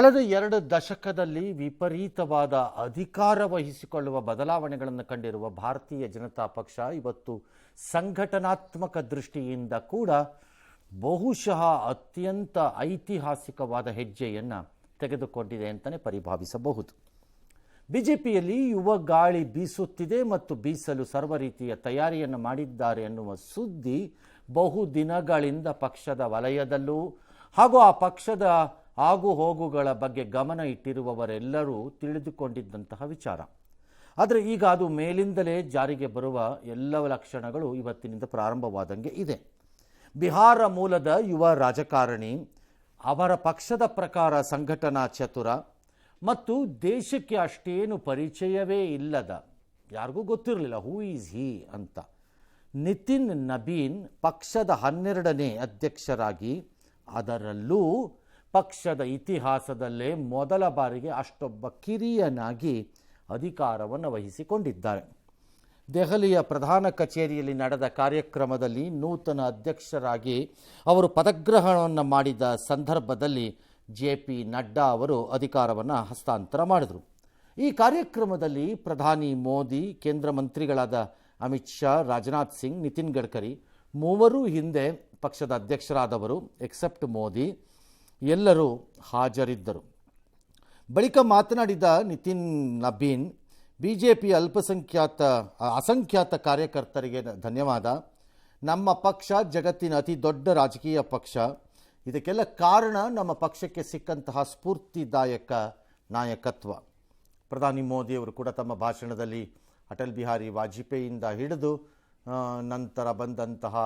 ಕಳೆದ 2 ದಶಕದಲ್ಲಿ ವಿಪರೀತವಾದ ಅಧಿಕಾರ ವಹಿಸಿಕೊಳ್ಳುವ ಬದಲಾವಣೆಗಳನ್ನು ಕಂಡಿರುವ ಭಾರತೀಯ ಜನತಾ ಪಕ್ಷ ಇವತ್ತು ಸಂಘಟನಾತ್ಮಕ ದೃಷ್ಟಿಯಿಂದ ಕೂಡ ಬಹುಶಃ ಅತ್ಯಂತ ಐತಿಹಾಸಿಕವಾದ ಹೆಜ್ಜೆಯನ್ನು ತೆಗೆದುಕೊಂಡಿದೆ ಅಂತಲೇ ಪರಿಭಾವಿಸಬಹುದು. ಬಿಜೆಪಿಯಲ್ಲಿ ಯುವ ಗಾಳಿ ಬೀಸುತ್ತಿದೆ ಮತ್ತು ಬೀಸಲು ಸರ್ವ ರೀತಿಯ ತಯಾರಿಯನ್ನು ಮಾಡಿದ್ದಾರೆ ಎನ್ನುವ ಸುದ್ದಿ ಬಹುದಿನಗಳಿಂದ ಪಕ್ಷದ ವಲಯದಲ್ಲೂ ಹಾಗೂ ಆ ಪಕ್ಷದ ಆಗು ಹೋಗುಗಳ ಬಗ್ಗೆ ಗಮನ ಇಟ್ಟಿರುವವರೆಲ್ಲರೂ ತಿಳಿದುಕೊಂಡಿದ್ದಂತಹ ವಿಚಾರ. ಆದರೆ ಈಗ ಅದು ಮೇಲಿಂದಲೇ ಜಾರಿಗೆ ಬರುವ ಎಲ್ಲ ಲಕ್ಷಣಗಳು ಇವತ್ತಿನಿಂದ ಪ್ರಾರಂಭವಾದಂಗೆ ಇದೆ. ಬಿಹಾರ ಮೂಲದ ಯುವ ರಾಜಕಾರಣಿ, ಅವರ ಪಕ್ಷದ ಪ್ರಕಾರ ಸಂಘಟನಾ ಚತುರ ಮತ್ತು ದೇಶಕ್ಕೆ ಅಷ್ಟೇನು ಪರಿಚಯವೇ ಇಲ್ಲದ, ಯಾರಿಗೂ ಗೊತ್ತಿರಲಿಲ್ಲ ಹೂ ಈಸ್ ಹಿ ಅಂತ, ನಿತಿನ್ ನಬೀನ್ ಪಕ್ಷದ 12ನೇ ಅಧ್ಯಕ್ಷರಾಗಿ, ಅದರಲ್ಲೂ ಪಕ್ಷದ ಇತಿಹಾಸದಲ್ಲೇ ಮೊದಲ ಬಾರಿಗೆ ಅಷ್ಟೊಬ್ಬ ಕಿರಿಯನಾಗಿ ಅಧಿಕಾರವನ್ನು ವಹಿಸಿಕೊಂಡಿದ್ದಾರೆ. ದೆಹಲಿಯ ಪ್ರಧಾನ ಕಚೇರಿಯಲ್ಲಿ ನಡೆದ ಕಾರ್ಯಕ್ರಮದಲ್ಲಿ ನೂತನ ಅಧ್ಯಕ್ಷರಾಗಿ ಅವರು ಪದಗ್ರಹಣವನ್ನು ಮಾಡಿದ ಸಂದರ್ಭದಲ್ಲಿ JP ನಡ್ಡಾ ಅವರು ಅಧಿಕಾರವನ್ನು ಹಸ್ತಾಂತರ ಮಾಡಿದರು. ಈ ಕಾರ್ಯಕ್ರಮದಲ್ಲಿ ಪ್ರಧಾನಿ ಮೋದಿ, ಕೇಂದ್ರ ಮಂತ್ರಿಗಳಾದ ಅಮಿತ್ ಶಾ, ರಾಜನಾಥ್ ಸಿಂಗ್, ನಿತಿನ್ ಗಡ್ಕರಿ ಮೂವರೂ ಹಿಂದೆ ಪಕ್ಷದ ಅಧ್ಯಕ್ಷರಾದವರು ಎಕ್ಸೆಪ್ಟ್ ಮೋದಿ ಎಲ್ಲರೂ ಹಾಜರಿದ್ದರು. ಬಳಿಕ ಮಾತನಾಡಿದ ನಿತಿನ್ ನಬೀನ್, ಬಿಜೆಪಿಯ ಅಸಂಖ್ಯಾತ ಕಾರ್ಯಕರ್ತರಿಗೆ ಧನ್ಯವಾದ. ನಮ್ಮ ಪಕ್ಷ ಜಗತ್ತಿನ ಅತಿ ದೊಡ್ಡ ರಾಜಕೀಯ ಪಕ್ಷ. ಇದಕ್ಕೆಲ್ಲ ಕಾರಣ ನಮ್ಮ ಪಕ್ಷಕ್ಕೆ ಸಿಕ್ಕಂತಹ ಸ್ಫೂರ್ತಿದಾಯಕ ನಾಯಕತ್ವ. ಪ್ರಧಾನಿ ಮೋದಿಯವರು ಕೂಡ ತಮ್ಮ ಭಾಷಣದಲ್ಲಿ ಅಟಲ್ ಬಿಹಾರಿ ವಾಜಪೇಯಿಯಿಂದ ಹಿಡಿದು ನಂತರ ಬಂದಂತಹ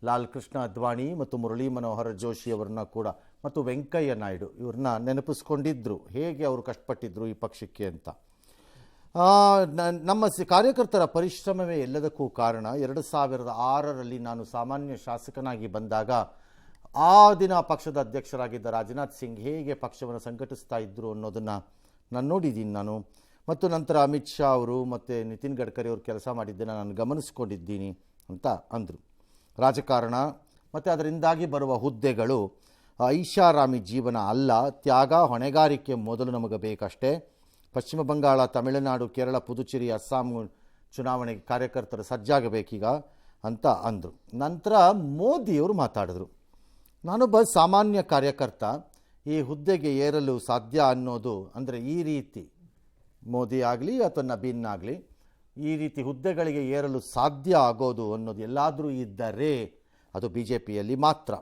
ಲಾಲ್ ಕೃಷ್ಣ ಅದ್ವಾನಿ ಮತ್ತು ಮುರಳಿ ಮನೋಹರ್ ಜೋಶಿ ಅವರನ್ನ ಕೂಡ ಮತ್ತು ವೆಂಕಯ್ಯ ನಾಯ್ಡು ಇವ್ರನ್ನ ನೆನಪಿಸ್ಕೊಂಡಿದ್ರು, ಹೇಗೆ ಅವರು ಕಷ್ಟಪಟ್ಟಿದ್ರು ಈ ಪಕ್ಷಕ್ಕೆ ಅಂತ. ನಮ್ಮ ಕಾರ್ಯಕರ್ತರ ಪರಿಶ್ರಮವೇ ಎಲ್ಲದಕ್ಕೂ ಕಾರಣ. 2006ರಲ್ಲಿ ನಾನು ಸಾಮಾನ್ಯ ಶಾಸಕನಾಗಿ ಬಂದಾಗ ಆ ದಿನ ಪಕ್ಷದ ಅಧ್ಯಕ್ಷರಾಗಿದ್ದ ರಾಜನಾಥ್ ಸಿಂಗ್ ಹೇಗೆ ಪಕ್ಷವನ್ನು ಸಂಘಟಿಸ್ತಾ ಇದ್ರು ಅನ್ನೋದನ್ನು ನಾನು ನೋಡಿದ್ದೀನಿ ನಾನು. ಮತ್ತು ನಂತರ ಅಮಿತ್ ಶಾ ಅವರು ಮತ್ತು ನಿತಿನ್ ಗಡ್ಕರಿ ಅವರು ಕೆಲಸ ಮಾಡಿದ್ದನ್ನು ನಾನು ಗಮನಿಸ್ಕೊಂಡಿದ್ದೀನಿ ಅಂತ ಅಂದರು. ರಾಜಕಾರಣ ಮತ್ತು ಅದರಿಂದಾಗಿ ಬರುವ ಹುದ್ದೆಗಳು ಐಷಾರಾಮಿ ಜೀವನ ಅಲ್ಲ, ತ್ಯಾಗ, ಹೊಣೆಗಾರಿಕೆ ಮೊದಲು ನಮಗೆ ಬೇಕಷ್ಟೇ. ಪಶ್ಚಿಮ ಬಂಗಾಳ, ತಮಿಳುನಾಡು, ಕೇರಳ, ಪುದುಚೇರಿ, ಅಸ್ಸಾಂ ಚುನಾವಣೆಗೆ ಕಾರ್ಯಕರ್ತರು ಸಜ್ಜಾಗಬೇಕೀಗ ಅಂತ ಅಂದರು. ನಂತರ ಮೋದಿಯವರು ಮಾತಾಡಿದ್ರು, ನಾನೊಬ್ಬ ಸಾಮಾನ್ಯ ಕಾರ್ಯಕರ್ತ, ಈ ಹುದ್ದೆಗೆ ಏರಲು ಸಾಧ್ಯ ಅನ್ನೋದು ಅಂದರೆ ಈ ರೀತಿ ಮೋದಿ ಆಗಲಿ ಅಥವಾ ನಬೀನ್ ಆಗಲಿ ಈ ರೀತಿ ಹುದ್ದೆಗಳಿಗೆ ಏರಲು ಸಾಧ್ಯ ಆಗೋದು ಅನ್ನೋದು ಎಲ್ಲಾದರೂ ಇದ್ದರೆ ಅದು BJPಯಲ್ಲಿ ಮಾತ್ರ.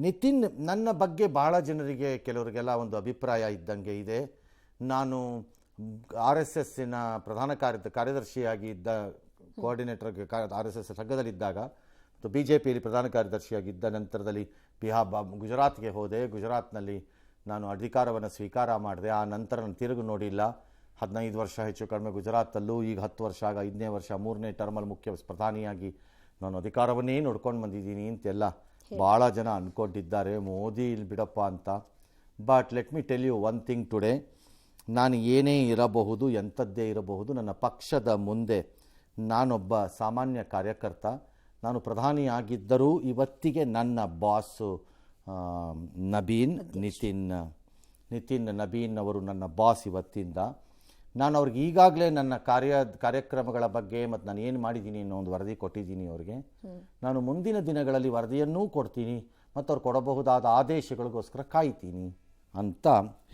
ನಿತಿನ್, ನನ್ನ ಬಗ್ಗೆ ಬಹಳ ಜನರಿಗೆ ಕೆಲವರಿಗೆಲ್ಲ ಒಂದು ಅಭಿಪ್ರಾಯ ಇದ್ದಂಗೆ ಇದೆ. ನಾನು RSSನ ಪ್ರಧಾನ ಕಾರ್ಯದರ್ಶಿಯಾಗಿ ಇದ್ದ, ಕೋಆರ್ಡಿನೇಟರ್ RSS ಸಂಘದಲ್ಲಿದ್ದಾಗ ಮತ್ತು BJPಯಲ್ಲಿ ಪ್ರಧಾನ ಕಾರ್ಯದರ್ಶಿಯಾಗಿದ್ದ ನಂತರದಲ್ಲಿ ಗುಜರಾತ್ಗೆ ಹೋದೆ. ಗುಜರಾತ್ನಲ್ಲಿ ನಾನು ಅಧಿಕಾರವನ್ನು ಸ್ವೀಕಾರ ಮಾಡಿದೆ. ಆ ನಂತರ ನಾನು ತಿರುಗು ನೋಡಿಲ್ಲ. 15 ವರ್ಷ ಹೆಚ್ಚು ಕಡಿಮೆ ಗುಜರಾತಲ್ಲೂ, ಈಗ 10 ವರ್ಷ ಆಗ 5ನೇ ವರ್ಷ 3ನೇ ಟರ್ಮಲ್ಲಿ ಮುಖ್ಯ ಪ್ರಧಾನಿಯಾಗಿ ನಾನು ಅಧಿಕಾರವನ್ನೇ ನೋಡ್ಕೊಂಡು ಬಂದಿದ್ದೀನಿ ಅಂತೆಲ್ಲ ಭಾಳ ಜನ ಅಂದ್ಕೊಂಡಿದ್ದಾರೆ, ಮೋದಿ ಇಲ್ಲಿ ಬಿಡಪ್ಪ ಅಂತ. But let me tell you one thing today, ನಾನು ಏನೇ ಇರಬಹುದು, ಎಂಥದ್ದೇ ಇರಬಹುದು, ನನ್ನ ಪಕ್ಷದ ಮುಂದೆ ನಾನೊಬ್ಬ ಸಾಮಾನ್ಯ ಕಾರ್ಯಕರ್ತ. ನಾನು ಪ್ರಧಾನಿಯಾಗಿದ್ದರೂ ಇವತ್ತಿಗೆ ನನ್ನ ಬಾಸು ನಿತಿನ್ ನಬೀನ್ ಅವರು ನನ್ನ ಬಾಸ್ ಇವತ್ತಿಂದ. ನಾನು ಅವ್ರಿಗೆ ಈಗಾಗಲೇ ನನ್ನ ಕಾರ್ಯಕ್ರಮಗಳ ಬಗ್ಗೆ ಮತ್ತು ನಾನು ಏನು ಮಾಡಿದ್ದೀನಿ ಅನ್ನೋ ಒಂದು ವರದಿ ಕೊಟ್ಟಿದ್ದೀನಿ ಅವ್ರಿಗೆ. ನಾನು ಮುಂದಿನ ದಿನಗಳಲ್ಲಿ ವರದಿಯನ್ನೂ ಕೊಡ್ತೀನಿ ಮತ್ತು ಅವ್ರು ಕೊಡಬಹುದಾದ ಆದೇಶಗಳಿಗೋಸ್ಕರ ಕಾಯ್ತೀನಿ ಅಂತ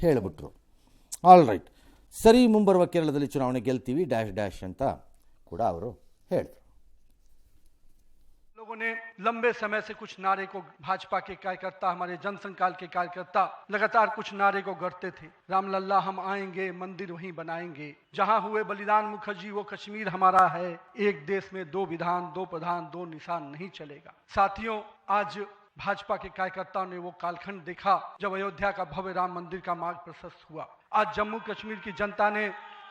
ಹೇಳಿಬಿಟ್ರು. ಆಲ್ ರೈಟ್, ಸರಿ, ಮುಂಬರುವ ಕೇರಳದಲ್ಲಿ ಚುನಾವಣೆ ಗೆಲ್ತೀವಿ ಡ್ಯಾಶ್ ಅಂತ ಕೂಡ ಅವರು ಹೇಳಿದ್ರು. लोगों ने लंबे समय से कुछ नारे को, भाजपा के कार्यकर्ता, हमारे जनसंकाल के कार्यकर्ता लगातार कुछ नारे को गढ़ते थे। रामलल्ला हम आएंगे, मंदिर वहीं बनाएंगे, जहां हुए बलिदान मुखर्जी वो कश्मीर हमारा है, एक देश में 2 विधान, 2 प्रधान, 2 निशान नहीं चलेगा। साथियों, आज भाजपा के कार्यकर्ताओं ने वो कालखंड देखा जब अयोध्या का भव्य राम मंदिर का मार्ग प्रशस्त हुआ। आज जम्मू कश्मीर की जनता ने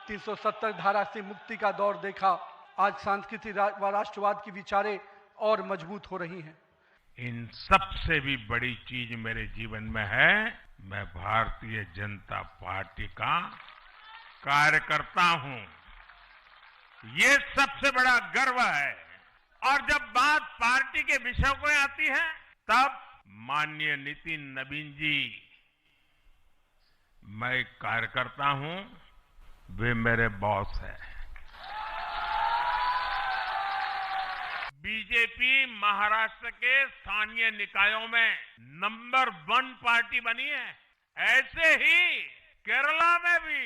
370 धारा से मुक्ति का दौर देखा। आज सांस्कृतिक व राष्ट्रवाद की विचारें और मजबूत हो रही हैं। इन सबसे भी बड़ी चीज मेरे जीवन में है, मैं भारतीय जनता पार्टी का कार्यकर्ता हूं। ये सबसे बड़ा गर्व है। और जब बात पार्टी के विषयों को आती है, तब माननीय नितिन नबीन जी मैं एक कार्यकर्ता हूं, वे मेरे बॉस हैं। बीजेपी महाराष्ट्र के स्थानीय निकायों में नंबर 1 पार्टी बनी है। ऐसे ही केरला में भी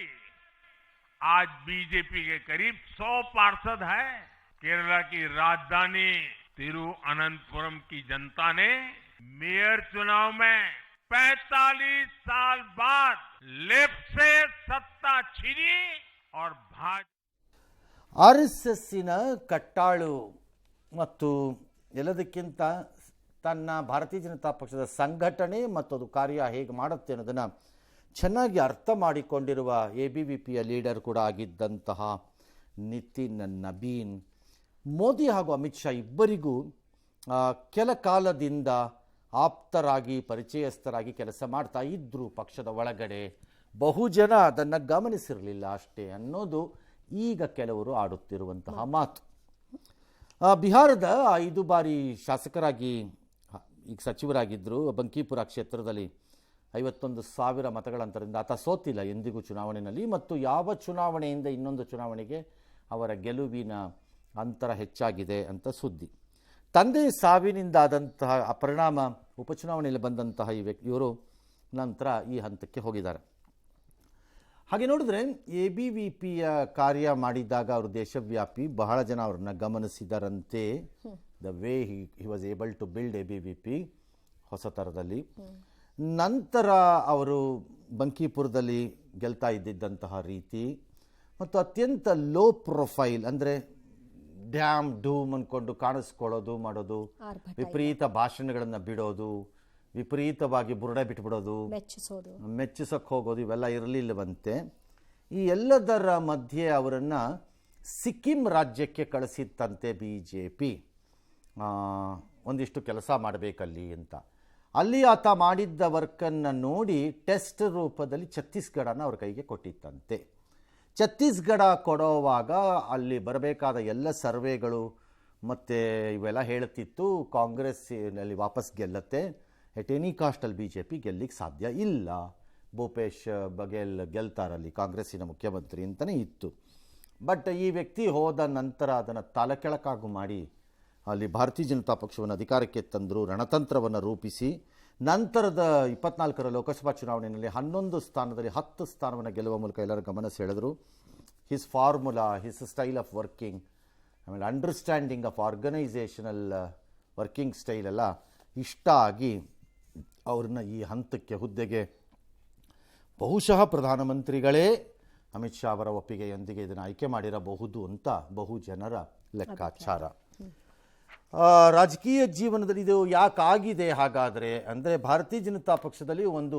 आज बीजेपी के करीब 100 पार्षद हैं। केरला की राजधानी तिरुअनंतपुरम की जनता ने मेयर चुनाव में 45 साल बाद लेफ्ट से सत्ता छीनी और RSSನ ಕಟ್ಟಾಳು ಮತ್ತು ಎಲ್ಲದಕ್ಕಿಂತ ತನ್ನ ಭಾರತೀಯ ಜನತಾ ಪಕ್ಷದ ಸಂಘಟನೆ ಮತ್ತು ಅದು ಕಾರ್ಯ ಹೇಗೆ ಮಾಡುತ್ತೆ ಅನ್ನೋದನ್ನು ಚೆನ್ನಾಗಿ ಅರ್ಥ ಮಾಡಿಕೊಂಡಿರುವ ABVPಯ ಲೀಡರ್ ಕೂಡ ಆಗಿದ್ದಂತಹ ನಿತಿನ್ ನಬೀನ್ ಮೋದಿ ಹಾಗೂ ಅಮಿತ್ ಶಾ ಇಬ್ಬರಿಗೂ ಕೆಲ ಕಾಲದಿಂದ ಆಪ್ತರಾಗಿ ಪರಿಚಯಸ್ಥರಾಗಿ ಕೆಲಸ ಮಾಡ್ತಾ ಇದ್ದರು ಪಕ್ಷದ ಒಳಗಡೆ. ಬಹುಜನ ಅದನ್ನು ಗಮನಿಸಿರಲಿಲ್ಲ ಅಷ್ಟೇ ಅನ್ನೋದು ಈಗ ಕೆಲವರು ಆಡುತ್ತಿರುವಂತಹ ಮಾತು. ಬಿಹಾರದ 5 ಬಾರಿ ಶಾಸಕರಾಗಿ ಈಗ ಸಚಿವರಾಗಿದ್ದರು. ಬಂಕೀಪುರ ಕ್ಷೇತ್ರದಲ್ಲಿ 51,000 ಮತಗಳ ಅಂತರದಿಂದ ಆತ ಸೋತಿಲ್ಲ ಎಂದಿಗೂ ಚುನಾವಣೆಯಲ್ಲಿ, ಮತ್ತು ಯಾವ ಚುನಾವಣೆಯಿಂದ ಇನ್ನೊಂದು ಚುನಾವಣೆಗೆ ಅವರ ಗೆಲುವಿನ ಅಂತರ ಹೆಚ್ಚಾಗಿದೆ ಅಂತ ಸುದ್ದಿ. ತಂದೆ ಸಾವಿನಿಂದಾದಂತಹ ಪರಿಣಾಮ ಉಪಚುನಾವಣೆಯಲ್ಲಿ ಬಂದಂತಹ ಇವರು ನಂತರ ಈ ಹಂತಕ್ಕೆ ಹೋಗಿದ್ದಾರೆ. ಹಾಗೆ ನೋಡಿದ್ರೆ ABVPಯ ಕಾರ್ಯ ಮಾಡಿದಾಗ ಅವರು ದೇಶವ್ಯಾಪಿ ಬಹಳ ಜನ ಅವ್ರನ್ನ ಗಮನಿಸಿದರಂತೆ. The way he was able to build ABVP ಹೊಸ ಥರದಲ್ಲಿ. ನಂತರ ಅವರು ಬಂಕೀಪುರದಲ್ಲಿ ಗೆಲ್ತಾ ಇದ್ದಿದ್ದಂತಹ ರೀತಿ ಮತ್ತು ಅತ್ಯಂತ ಲೋ ಪ್ರೊಫೈಲ್, ಅಂದರೆ ಡ್ಯಾಮ್ ಡೂಮ್ ಅಂದ್ಕೊಂಡು ಕಾಣಿಸ್ಕೊಳ್ಳೋದು ಮಾಡೋದು, ವಿಪರೀತ ಭಾಷಣಗಳನ್ನು ಬಿಡೋದು, ವಿಪರೀತವಾಗಿ ಬುರುಡೆ ಬಿಟ್ಬಿಡೋದು, ಮೆಚ್ಚಿಸೋಕೆ ಹೋಗೋದು, ಇವೆಲ್ಲ ಇರಲಿಲ್ಲವಂತೆ. ಈ ಎಲ್ಲದರ ಮಧ್ಯೆ ಅವರನ್ನು ಸಿಕ್ಕಿಂ ರಾಜ್ಯಕ್ಕೆ ಕಳಿಸಿತ್ತಂತೆ BJP ಒಂದಿಷ್ಟು ಕೆಲಸ ಮಾಡಬೇಕಲ್ಲಿ ಅಂತ. ಅಲ್ಲಿ ಆತ ಮಾಡಿದ್ದ ವರ್ಕನ್ನು ನೋಡಿ ಟೆಸ್ಟ್ ರೂಪದಲ್ಲಿ ಛತ್ತೀಸ್ಗಢನ ಅವ್ರ ಕೈಗೆ ಕೊಟ್ಟಿತ್ತಂತೆ. ಛತ್ತೀಸ್ಗಢ ಕೊಡೋವಾಗ ಅಲ್ಲಿ ಬರಬೇಕಾದ ಎಲ್ಲ ಸರ್ವೆಗಳು ಮತ್ತು ಇವೆಲ್ಲ ಹೇಳ್ತಿತ್ತು ಕಾಂಗ್ರೆಸ್ನಲ್ಲಿ ವಾಪಸ್ ಗೆಲ್ಲತ್ತೆ, ಎಟ್ ಎನಿ ಕಾಸ್ಟಲ್ಲಿ BJP ಗೆಲ್ಲಿಕ್ಕೆ ಸಾಧ್ಯ ಇಲ್ಲ, ಭೂಪೇಶ್ ಬಘೇಲ್ ಗೆಲ್ತಾರಲ್ಲಿ ಕಾಂಗ್ರೆಸ್ಸಿನ ಮುಖ್ಯಮಂತ್ರಿ ಅಂತಲೇ ಇತ್ತು. ಬಟ್ ಈ ವ್ಯಕ್ತಿ ಹೋದ ನಂತರ ಅದನ್ನು ತಲೆಕೆಳಕಾಗು ಮಾಡಿ ಅಲ್ಲಿ ಭಾರತೀಯ ಜನತಾ ಪಕ್ಷವನ್ನು ಅಧಿಕಾರಕ್ಕೆ ತಂದರು, ರಣತಂತ್ರವನ್ನು ರೂಪಿಸಿ ನಂತರದ 24ರ ಲೋಕಸಭಾ ಚುನಾವಣೆಯಲ್ಲಿ 11 ಸ್ಥಾನದಲ್ಲಿ 10 ಸ್ಥಾನವನ್ನು ಗೆಲ್ಲುವ ಮೂಲಕ ಎಲ್ಲರ ಗಮನ ಸೆಳೆದರು. His formula, his style of working, ಆಮೇಲೆ understanding of organisational working style ಎಲ್ಲ ಇಷ್ಟ ಆಗಿ ಅವ್ರನ್ನ ಈ ಹಂತಕ್ಕೆ ಹುದ್ದೆಗೆ ಬಹುಶಃ ಪ್ರಧಾನಮಂತ್ರಿಗಳೇ ಅಮಿತ್ ಶಾ ಅವರ ಒಪ್ಪಿಗೆಯೊಂದಿಗೆ ಇದನ್ನು ಆಯ್ಕೆ ಮಾಡಿರಬಹುದು ಅಂತ ಬಹು ಜನರ ಲೆಕ್ಕಾಚಾರ. ರಾಜಕೀಯ ಜೀವನದಲ್ಲಿ ಇದು ಯಾಕಾಗಿದೆ ಹಾಗಾದರೆ ಅಂದರೆ ಭಾರತೀಯ ಜನತಾ ಪಕ್ಷದಲ್ಲಿ ಒಂದು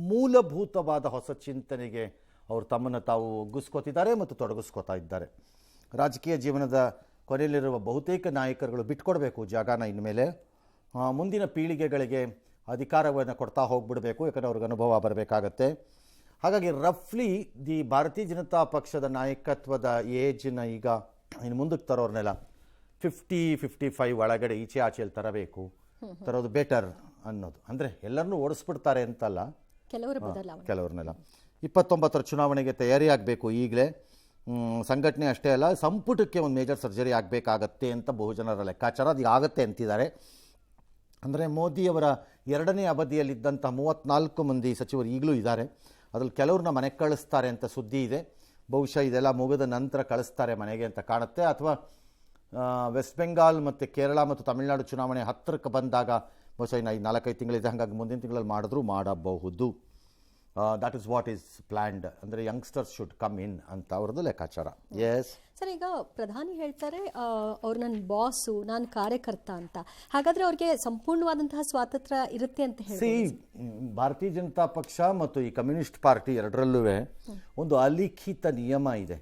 ಮೂಲಭೂತವಾದ ಹೊಸ ಚಿಂತನೆಗೆ ಅವರು ತಮ್ಮನ್ನು ತಾವು ಒಗ್ಗಿಸ್ಕೋತಿದ್ದಾರೆ ಮತ್ತು ತೊಡಗಿಸ್ಕೋತಾ ಇದ್ದಾರೆ. ರಾಜಕೀಯ ಜೀವನದ ಕೊನೆಯಲ್ಲಿರುವ ಬಹುತೇಕ ನಾಯಕರುಗಳು ಬಿಟ್ಕೊಡ್ಬೇಕು ಜಾಗನ, ಇನ್ಮೇಲೆ ಮುಂದಿನ ಪೀಳಿಗೆಗಳಿಗೆ ಅಧಿಕಾರವನ್ನು ಕೊಡ್ತಾ ಹೋಗ್ಬಿಡಬೇಕು, ಯಾಕಂದರೆ ಅವ್ರಿಗೆ ಅನುಭವ ಬರಬೇಕಾಗತ್ತೆ. ಹಾಗಾಗಿ ರಫ್ಲಿ ಭಾರತೀಯ ಜನತಾ ಪಕ್ಷದ ನಾಯಕತ್ವದ ಏಜ್ನ ಈಗ ಇನ್ನು ಮುಂದಕ್ಕೆ ತರೋರ್ನೆಲ್ಲ 50-55 ಒಳಗಡೆ ಈಚೆ ಆಚೆಯಲ್ಲಿ ತರೋದು ಬೆಟರ್ ಅನ್ನೋದು. ಅಂದರೆ ಎಲ್ಲರನ್ನೂ ಓಡಿಸ್ಬಿಡ್ತಾರೆ ಅಂತಲ್ಲ, ಕೆಲವ್ರನ್ನೆಲ್ಲ 29ರ ಚುನಾವಣೆಗೆ ತಯಾರಿ ಆಗಬೇಕು ಈಗಲೇ. ಸಂಘಟನೆ ಅಷ್ಟೇ ಅಲ್ಲ, ಸಂಪುಟಕ್ಕೆ ಒಂದು ಮೇಜರ್ ಸರ್ಜರಿ ಆಗಬೇಕಾಗತ್ತೆ ಅಂತ ಬಹುಜನರ ಲೆಕ್ಕಾಚಾರ. ಅದು ಆಗುತ್ತೆ ಅಂತಿದ್ದಾರೆ. ಅಂದರೆ ಮೋದಿಯವರ 2ನೇ ಅವಧಿಯಲ್ಲಿದ್ದಂಥ 34 ಮಂದಿ ಸಚಿವರು ಈಗಲೂ ಇದ್ದಾರೆ. ಅದರಲ್ಲಿ ಕೆಲವ್ರನ್ನ ಮನೆಗೆ ಕಳಿಸ್ತಾರೆ ಅಂತ ಸುದ್ದಿ ಇದೆ. ಬಹುಶಃ ಇದೆಲ್ಲ ಮುಗಿದ ನಂತರ ಕಳಿಸ್ತಾರೆ ಮನೆಗೆ ಅಂತ ಕಾಣುತ್ತೆ. ಅಥವಾ ವೆಸ್ಟ್ ಬೆಂಗಾಲ್ ಮತ್ತು ಕೇರಳ ಮತ್ತು ತಮಿಳುನಾಡು ಚುನಾವಣೆ ಹತ್ತಿರಕ್ಕೆ ಬಂದಾಗ ಬಹುಶಃ ಇನ್ನು 4-5 ತಿಂಗಳಿದೆ, ಹಾಗಾಗಿ ಮುಂದಿನ ತಿಂಗಳಲ್ಲಿ ಮಾಡಬಹುದು. That is what is planned. ಅಂದರೆ ಯಂಗ್ಸ್ಟರ್ಸ್ ಶುಡ್ ಕಮ್ ಇನ್ ಅಂತ ಅವ್ರದ್ದು ಲೆಕ್ಕಾಚಾರ. ಎಸ್ ಸರ್, ಈಗ ಪ್ರಧಾನಿ ಹೇಳ್ತಾರೆ ಅವ್ರು ನನ್ನ ಬಾಸು, ನಾನು ಕಾರ್ಯಕರ್ತ ಅಂತ. ಹಾಗಾದರೆ ಅವ್ರಿಗೆ ಸಂಪೂರ್ಣವಾದಂತಹ ಸ್ವಾತಂತ್ರ್ಯ ಇರುತ್ತೆ ಅಂತ ಹೇಳಿ ಭಾರತೀಯ ಜನತಾ ಪಕ್ಷ ಮತ್ತು ಈ ಕಮ್ಯುನಿಸ್ಟ್ ಪಾರ್ಟಿ ಎರಡರಲ್ಲೂ ಒಂದು ಅಲಿಖಿತ ನಿಯಮ ಇದೆ.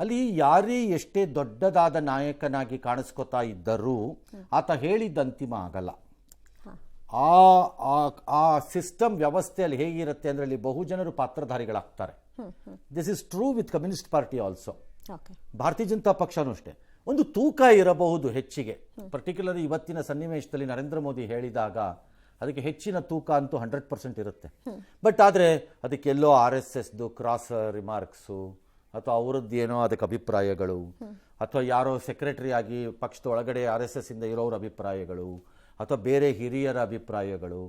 ಅಲ್ಲಿ ಯಾರೇ ಎಷ್ಟೇ ದೊಡ್ಡದಾದ ನಾಯಕನಾಗಿ ಕಾಣಿಸ್ಕೊತಾ ಇದ್ದರೂ ಆತ ಹೇಳಿದ್ದ ಅಂತಿಮ ಆಗಲ್ಲ. ಆ ಸಿಸ್ಟಮ್ ವ್ಯವಸ್ಥೆಯಲ್ಲಿ ಹೇಗಿರುತ್ತೆ ಅಂದರೆ ಅಲ್ಲಿ ಬಹುಜನರು ಪಾತ್ರಧಾರಿಗಳಾಗ್ತಾರೆ. This is true with communist party also. Bharatiya Janata ಪಕ್ಷನೂ ಅಷ್ಟೇ. ಒಂದು ತೂಕ ಇರಬಹುದು ಹೆಚ್ಚಿಗೆ, ಪರ್ಟಿಕ್ಯುಲರ್ ಇವತ್ತಿನ ಸನ್ನಿವೇಶದಲ್ಲಿ ನರೇಂದ್ರ ಮೋದಿ ಹೇಳಿದಾಗ ಅದಕ್ಕೆ ಹೆಚ್ಚಿನ ತೂಕ ಅಂತೂ 100% ಇರುತ್ತೆ. ಬಟ್ ಆದರೆ ಅದಕ್ಕೆಲ್ಲೋ RSSದು ಕ್ರಾಸ್ ರಿಮಾರ್ಕ್ಸು ಅಥವಾ ಅವರದ್ದು ಏನೋ ಅದಕ್ಕೆ ಅಭಿಪ್ರಾಯಗಳು ಅಥವಾ ಯಾರೋ ಸೆಕ್ರೆಟರಿ ಆಗಿ ಪಕ್ಷದ ಒಳಗಡೆ RSS ಇಂದ ಇರೋರ ಅಭಿಪ್ರಾಯಗಳು ಅಥವಾ ಬೇರೆ ಹಿರಿಯರ ಅಭಿಪ್ರಾಯಗಳು,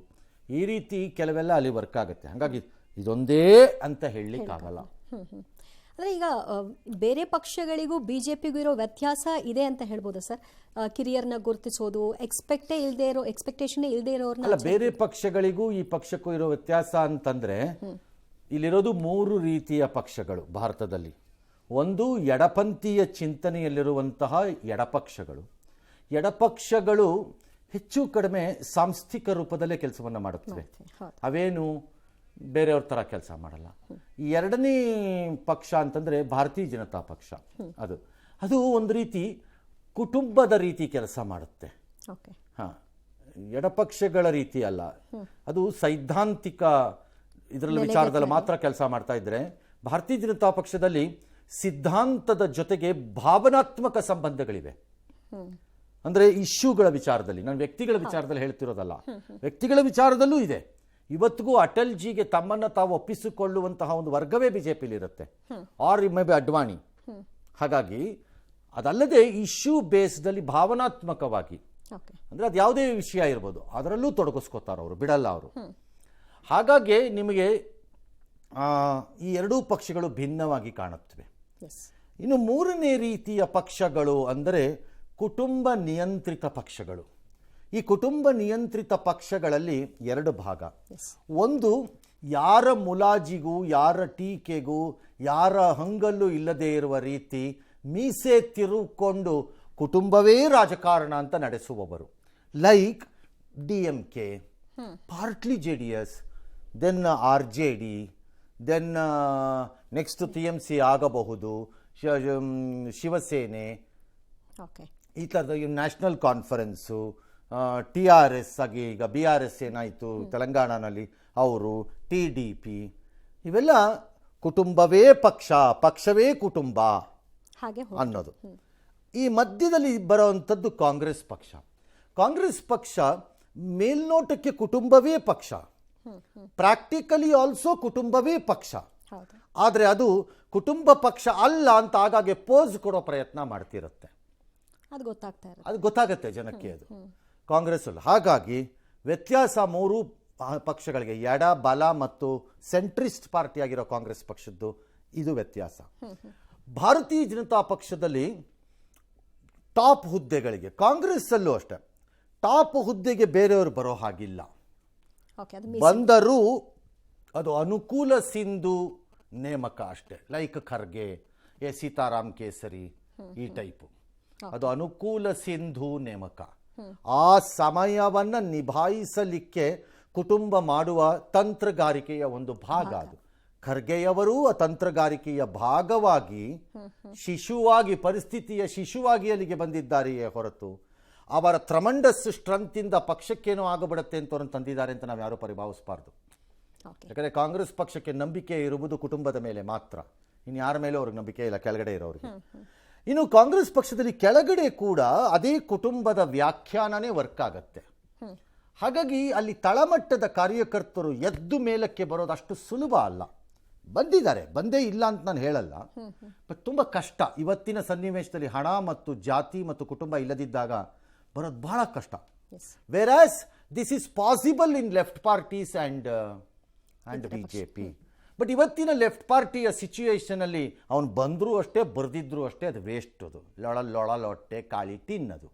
ಈ ರೀತಿ ಕೆಲವೆಲ್ಲ ಅಲ್ಲಿ ವರ್ಕ್ ಆಗುತ್ತೆ. ಹಾಗಾಗಿ ಇದೊಂದೇ ಅಂತ ಹೇಳಲಿಕ್ಕಾಗಲ್ಲ. ಅಂದರೆ ಈಗ ಬೇರೆ ಪಕ್ಷಗಳಿಗೂ BJPಗೂ ಇರೋ ವ್ಯತ್ಯಾಸ ಇದೆ ಅಂತ ಹೇಳ್ಬೋದಾ ಸರ್? ಕಿರಿಯರನ್ನ ಗುರುತಿಸೋದು, ಎಕ್ಸ್ಪೆಕ್ಟೇಷನ್ ಇಲ್ಲದೆ ಇರೋರ್ನ. ಅಲ್ಲ, ಬೇರೆ ಪಕ್ಷಗಳಿಗೂ ಈ ಪಕ್ಷಕ್ಕೂ ಇರೋ ವ್ಯತ್ಯಾಸ ಅಂತಂದ್ರೆ ಇಲ್ಲಿರೋದು 3 ರೀತಿಯ ಪಕ್ಷಗಳು ಭಾರತದಲ್ಲಿ. ಒಂದು ಎಡಪಂಥೀಯ ಚಿಂತನೆಯಲ್ಲಿರುವಂತಹ ಎಡಪಕ್ಷಗಳು. ಎಡಪಕ್ಷಗಳು ಹೆಚ್ಚು ಕಡಿಮೆ ಸಾಂಸ್ಥಿಕ ರೂಪದಲ್ಲೇ ಕೆಲಸವನ್ನು ಮಾಡುತ್ತವೆ. ಅವೇನು ಬೇರೆಯವ್ರ ಥರ ಕೆಲಸ ಮಾಡಲ್ಲ. ಈ ಎರಡನೇ ಪಕ್ಷ ಅಂತಂದರೆ ಭಾರತೀಯ ಜನತಾ ಪಕ್ಷ. ಅದು ಒಂದು ರೀತಿ ಕುಟುಂಬದ ರೀತಿ ಕೆಲಸ ಮಾಡುತ್ತೆ. ಹಾಂ, ಎಡಪಕ್ಷಗಳ ರೀತಿ ಅಲ್ಲ, ಅದು ಸೈದ್ಧಾಂತಿಕ ಇದರಲ್ಲಿ ವಿಚಾರದಲ್ಲಿ ಮಾತ್ರ ಕೆಲಸ ಮಾಡ್ತಾ ಇದ್ರೆ, ಭಾರತೀಯ ಜನತಾ ಪಕ್ಷದಲ್ಲಿ ಸಿದ್ಧಾಂತದ ಜೊತೆಗೆ ಭಾವನಾತ್ಮಕ ಸಂಬಂಧಗಳಿವೆ. ಅಂದರೆ ಇಶ್ಯೂಗಳ ವಿಚಾರದಲ್ಲಿ, ನಾನು ವ್ಯಕ್ತಿಗಳ ವಿಚಾರದಲ್ಲಿ ಹೇಳ್ತಿರೋದಲ್ಲ, ವ್ಯಕ್ತಿಗಳ ವಿಚಾರದಲ್ಲೂ ಇದೆ. ಇವತ್ತಿಗೂ ಅಟಲ್ ಜಿಗೆ ತಮ್ಮನ್ನು ತಾವು ಒಪ್ಪಿಸಿಕೊಳ್ಳುವಂತಹ ಒಂದು ವರ್ಗವೇ ಬಿಜೆಪಿಲಿ ಇರುತ್ತೆ, ಆರ್ ಮೇ ಬಿ ಅಡ್ವಾಣಿ. ಹಾಗಾಗಿ ಅದಲ್ಲದೆ ಇಶ್ಯೂ ಬೇಸ್ಡಲ್ಲಿ ಭಾವನಾತ್ಮಕವಾಗಿ, ಅಂದರೆ ಅದು ಯಾವುದೇ ವಿಷಯ ಇರ್ಬೋದು, ಅದರಲ್ಲೂ ತೊಡಗಿಸ್ಕೋತಾರೆ ಅವರು, ಬಿಡಲ್ಲ ಅವರು. ಹಾಗಾಗಿ ನಿಮಗೆ ಈ ಎರಡೂ ಪಕ್ಷಗಳು ಭಿನ್ನವಾಗಿ ಕಾಣುತ್ತವೆ. ಇನ್ನು 3ನೇ ರೀತಿಯ ಪಕ್ಷಗಳು ಅಂದರೆ ಕುಟುಂಬ ನಿಯಂತ್ರಿತ ಪಕ್ಷಗಳು. ಈ ಕುಟುಂಬ ನಿಯಂತ್ರಿತ ಪಕ್ಷಗಳಲ್ಲಿ 2 ಭಾಗ. ಒಂದು, ಯಾರ ಮುಲಾಜಿಗೂ ಯಾರ ಟೀಕೆಗೂ ಯಾರ ಹಂಗಲ್ಲೂ ಇಲ್ಲದೆ ಇರುವ ರೀತಿ ಮೀಸೆ ತಿರುಕೊಂಡು ಕುಟುಂಬವೇ ರಾಜಕಾರಣ ಅಂತ ನಡೆಸುವವರು, like DMK, partly JDS, then RJD, then next TMC ಆಗಬಹುದು, ಶಿವಸೇನೆ, ಈ ಥರದ ನ್ಯಾಷನಲ್ ಕಾನ್ಫರೆನ್ಸು, TRS ಆಗಿ ಈಗ BRS ಏನಾಯಿತು ತೆಲಂಗಾಣನಲ್ಲಿ, ಅವರು TDP, ಇವೆಲ್ಲ ಕುಟುಂಬವೇ ಪಕ್ಷ, ಪಕ್ಷವೇ ಕುಟುಂಬ ಅನ್ನೋದು. ಈ ಮಧ್ಯದಲ್ಲಿ ಬರುವಂಥದ್ದು ಕಾಂಗ್ರೆಸ್ ಪಕ್ಷ. ಕಾಂಗ್ರೆಸ್ ಪಕ್ಷ ಮೇಲ್ನೋಟಕ್ಕೆ ಕುಟುಂಬವೇ ಪಕ್ಷ, ಪ್ರಾಕ್ಟಿಕಲಿ ಆಲ್ಸೋ ಕುಟುಂಬವೇ ಪಕ್ಷ, ಆದರೆ ಅದು ಕುಟುಂಬ ಪಕ್ಷ ಅಲ್ಲ ಅಂತ ಆಗಾಗ್ಗೆ ಪೋಸ್ ಕೊಡೋ ಪ್ರಯತ್ನ ಮಾಡ್ತಿರುತ್ತೆ. ಅದು ಗೊತ್ತಾಗುತ್ತೆ ಜನಕ್ಕೆ, ಅದು ಕಾಂಗ್ರೆಸ್ ಅಲ್ಲ. ಹಾಗಾಗಿ ವ್ಯತ್ಯಾಸ 3 ಪಕ್ಷಗಳಿಗೆ, ಎಡ ಬಲ ಮತ್ತು ಸೆಂಟ್ರಿಸ್ಟ್ ಪಾರ್ಟಿ ಆಗಿರೋ ಕಾಂಗ್ರೆಸ್ ಪಕ್ಷದ್ದು ಇದು ವ್ಯತ್ಯಾಸ. ಭಾರತೀಯ ಜನತಾ ಪಕ್ಷದಲ್ಲಿ ಟಾಪ್ ಹುದ್ದೆಗಳಿಗೆ, ಕಾಂಗ್ರೆಸ್ ಅಲ್ಲೂ ಅಷ್ಟೇ, ಟಾಪ್ ಹುದ್ದೆಗೆ ಬೇರೆಯವರು ಬರೋ ಹಾಗಿಲ್ಲ. ಬಂದರೂ ಅದು ಅನುಕೂಲ ಸಿಂಧು ನೇಮಕ ಅಷ್ಟೇ, ಲೈಕ್ ಖರ್ಗೆ, ಸೀತಾರಾಮ್ ಕೇಸರಿ, ಈ ಟೈಪು. ಅದು ಅನುಕೂಲ ಸಿಂಧು ನೇಮಕ. ಆ ಸಮಯವನ್ನು ನಿಭಾಯಿಸಲಿಕ್ಕೆ ಕುಟುಂಬ ಮಾಡುವ ತಂತ್ರಗಾರಿಕೆಯ ಒಂದು ಭಾಗ ಅದು. ಖರ್ಗೆಯವರು ಆ ತಂತ್ರಗಾರಿಕೆಯ ಭಾಗವಾಗಿ ಶಿಶುವಾಗಿ, ಪರಿಸ್ಥಿತಿಯ ಶಿಶುವಾಗಿ ಅಲ್ಲಿಗೆ ಬಂದಿದ್ದಾರೆಯೇ ಹೊರತು ಅವರ ಟ್ರಮಂಡಸ್ ಸ್ಟ್ರೆಂತ್ ಪಕ್ಷಕ್ಕೇನೋ ಆಗಬಿಡುತ್ತೆ ಅಂತ ಅವ್ರನ್ನ ತಂದಿದ್ದಾರೆ ಅಂತ ನಾವು ಯಾರೂ ಪರಿಭಾವಿಸಬಾರ್ದು. ಯಾಕಂದರೆ ಕಾಂಗ್ರೆಸ್ ಪಕ್ಷಕ್ಕೆ ನಂಬಿಕೆ ಇರುವುದು ಕುಟುಂಬದ ಮೇಲೆ ಮಾತ್ರ, ಇನ್ನು ಯಾರ ಮೇಲೂ ಅವ್ರಿಗೆ ನಂಬಿಕೆ ಇಲ್ಲ, ಕೆಳಗಡೆ ಇರೋರಿಗೆ. ಇನ್ನು ಕಾಂಗ್ರೆಸ್ ಪಕ್ಷದಲ್ಲಿ ಕೆಳಗಡೆ ಕೂಡ ಅದೇ ಕುಟುಂಬದ ವ್ಯಾಖ್ಯಾನನೇ ವರ್ಕ್ ಆಗತ್ತೆ. ಹಾಗಾಗಿ ಅಲ್ಲಿ ತಳಮಟ್ಟದ ಕಾರ್ಯಕರ್ತರು ಎದ್ದು ಮೇಲಕ್ಕೆ ಬರೋದು ಅಷ್ಟು ಸುಲಭ ಅಲ್ಲ. ಬಂದಿದ್ದಾರೆ, ಬಂದೇ ಇಲ್ಲ ಅಂತ ನಾನು ಹೇಳಲ್ಲ, ಬಟ್ ತುಂಬ ಕಷ್ಟ. ಇವತ್ತಿನ ಸನ್ನಿವೇಶದಲ್ಲಿ ಹಣ ಮತ್ತು ಜಾತಿ ಮತ್ತು ಕುಟುಂಬ ಇಲ್ಲದಿದ್ದಾಗ ಬರೋದು ಬಹಳ ಕಷ್ಟ. Whereas this is possible in left parties and BJP. But ಇವತ್ತಿನ ಲೆಫ್ಟ್ ಪಾರ್ಟಿಯ ಸಿಚುಯೇಷನಲ್ಲಿ ಅವನು ಬಂದರೂ ಅಷ್ಟೇ, ಬರೆದಿದ್ರು ಅಷ್ಟೇ, ಅದು ವೇಸ್ಟ್. ಅದು ಲೊಟ್ಟೆ ಕಾಳಿ ತಿನ್ನದು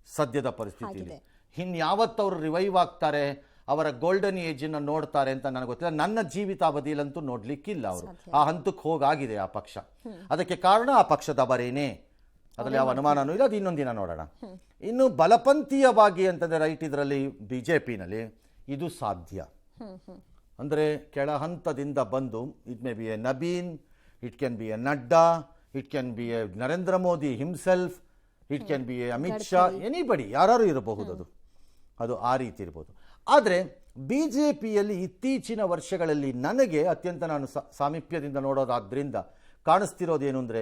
ಸದ್ಯದ ಪರಿಸ್ಥಿತಿಯಲ್ಲಿ. ಇನ್ಯಾವತ್ತು ಅವರು ರಿವೈವ್ ಆಗ್ತಾರೆ, ಅವರ ಗೋಲ್ಡನ್ ಏಜನ್ನು ನೋಡ್ತಾರೆ ಅಂತ ನನಗೆ ಗೊತ್ತಿಲ್ಲ. ನನ್ನ ಜೀವಿತಾವಧಿಯಲ್ಲಂತೂ ನೋಡ್ಲಿಕ್ಕಿಲ್ಲ. ಅವರು ಆ ಹಂತಕ್ಕೆ ಹೋಗಾಗಿದೆ ಆ ಪಕ್ಷ. ಅದಕ್ಕೆ ಕಾರಣ ಆ ಪಕ್ಷದ ಬರೇನೇ, ಅದರಲ್ಲಿ ಯಾವ ಅನುಮಾನನೂ ಇಲ್ಲ. ಅದು ಇನ್ನೊಂದಿನ ನೋಡೋಣ. ಇನ್ನು ಬಲಪಂಥೀಯವಾಗಿ ಅಂತಂದರೆ ರೈಟ್, ಇದರಲ್ಲಿ BJPನಲ್ಲಿ ಇದು ಸಾಧ್ಯ. ಅಂದರೆ ಕೆಳ ಹಂತದಿಂದ ಬಂದು, it may be A Nabin, it can be A Nadda, it can be A Narendra Modi himself, it can be A Amit Shah, anybody, ಯಾರು ಇರಬಹುದು. ಅದು ಆ ರೀತಿ ಇರ್ಬೋದು. ಆದರೆ BJPಯಲ್ಲಿ ಇತ್ತೀಚಿನ ವರ್ಷಗಳಲ್ಲಿ ನನಗೆ ಅತ್ಯಂತ ನಾನು ಸಾಮೀಪ್ಯದಿಂದ ನೋಡೋದಾದ್ರಿಂದ ಕಾಣಿಸ್ತಿರೋದೇನು ಅಂದರೆ,